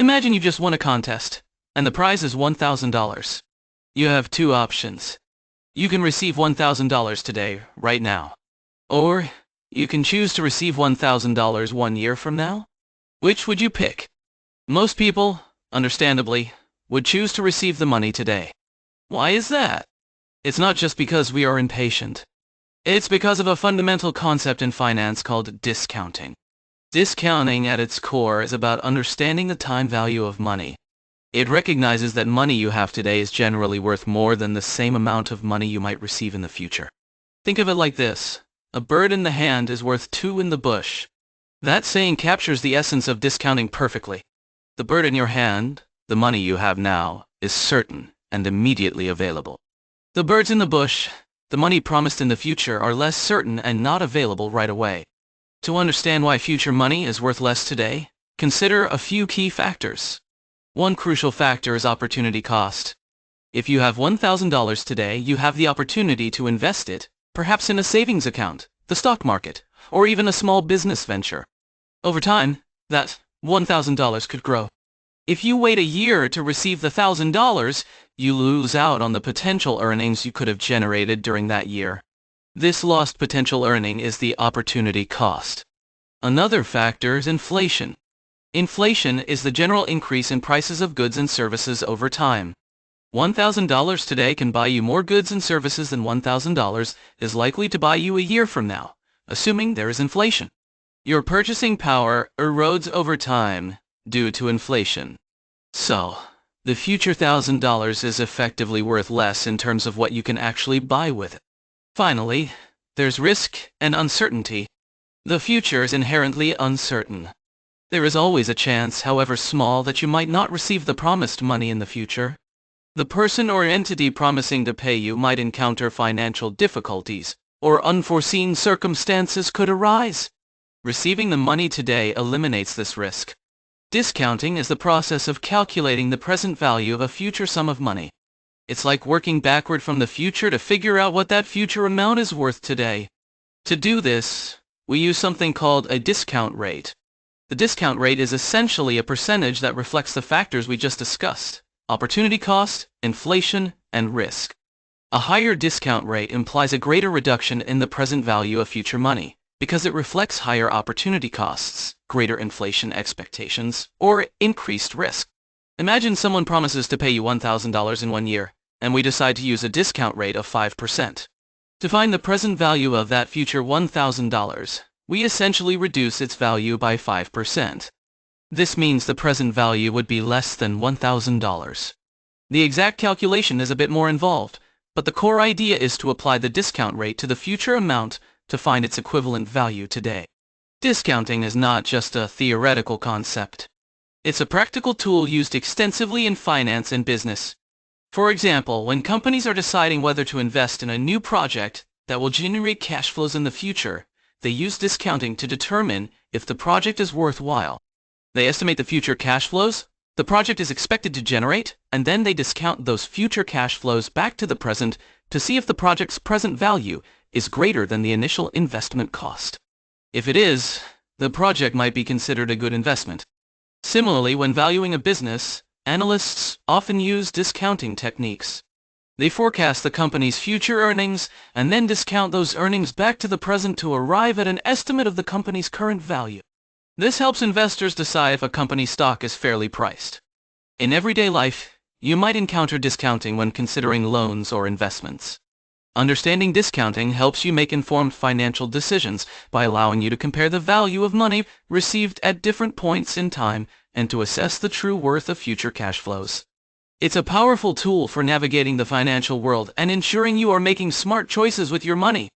Imagine you just won a contest, and the prize is $1,000. You have two options. You can receive $1,000 today, right now. Or, you can choose to receive $1,000 1 year from now. Which would you pick? Most people, understandably, would choose to receive the money today. Why is that? It's not just because we are impatient. It's because of a fundamental concept in finance called discounting. Discounting at its core is about understanding the time value of money. It recognizes that money you have today is generally worth more than the same amount of money you might receive in the future. Think of it like this. A bird in the hand is worth two in the bush. That saying captures the essence of discounting perfectly. The bird in your hand, the money you have now, is certain and immediately available. The birds in the bush, the money promised in the future, are less certain and not available right away. To understand why future money is worth less today, consider a few key factors. One crucial factor is opportunity cost. If you have $1,000 today, you have the opportunity to invest it, perhaps in a savings account, the stock market, or even a small business venture. Over time, that $1,000 could grow. If you wait a year to receive the $1,000, you lose out on the potential earnings you could have generated during that year. This lost potential earning is the opportunity cost. Another factor is inflation. Inflation is the general increase in prices of goods and services over time. $1,000 today can buy you more goods and services than $1,000 is likely to buy you a year from now, assuming there is inflation. Your purchasing power erodes over time due to inflation. So, the future $1,000 is effectively worth less in terms of what you can actually buy with it. Finally, there's risk and uncertainty. The future is inherently uncertain. There is always a chance, however small, that you might not receive the promised money in the future. The person or entity promising to pay you might encounter financial difficulties, or unforeseen circumstances could arise. Receiving the money today eliminates this risk. Discounting is the process of calculating the present value of a future sum of money. It's like working backward from the future to figure out what that future amount is worth today. To do this, we use something called a discount rate. The discount rate is essentially a percentage that reflects the factors we just discussed: opportunity cost, inflation, and risk. A higher discount rate implies a greater reduction in the present value of future money, because it reflects higher opportunity costs, greater inflation expectations, or increased risk. Imagine someone promises to pay you $1,000 in 1 year, and we decide to use a discount rate of 5%. To find the present value of that future $1,000, we essentially reduce its value by 5%. This means the present value would be less than $1,000. The exact calculation is a bit more involved, but the core idea is to apply the discount rate to the future amount to find its equivalent value today. Discounting is not just a theoretical concept. It's a practical tool used extensively in finance and business. For example, when companies are deciding whether to invest in a new project that will generate cash flows in the future, they use discounting to determine if the project is worthwhile. They estimate the future cash flows the project is expected to generate, and then they discount those future cash flows back to the present to see if the project's present value is greater than the initial investment cost. If it is, the project might be considered a good investment. Similarly, when valuing a business, analysts often use discounting techniques. They forecast the company's future earnings and then discount those earnings back to the present to arrive at an estimate of the company's current value. This helps investors decide if a company's stock is fairly priced. In everyday life, you might encounter discounting when considering loans or investments. Understanding discounting helps you make informed financial decisions by allowing you to compare the value of money received at different points in time and to assess the true worth of future cash flows. It's a powerful tool for navigating the financial world and ensuring you are making smart choices with your money.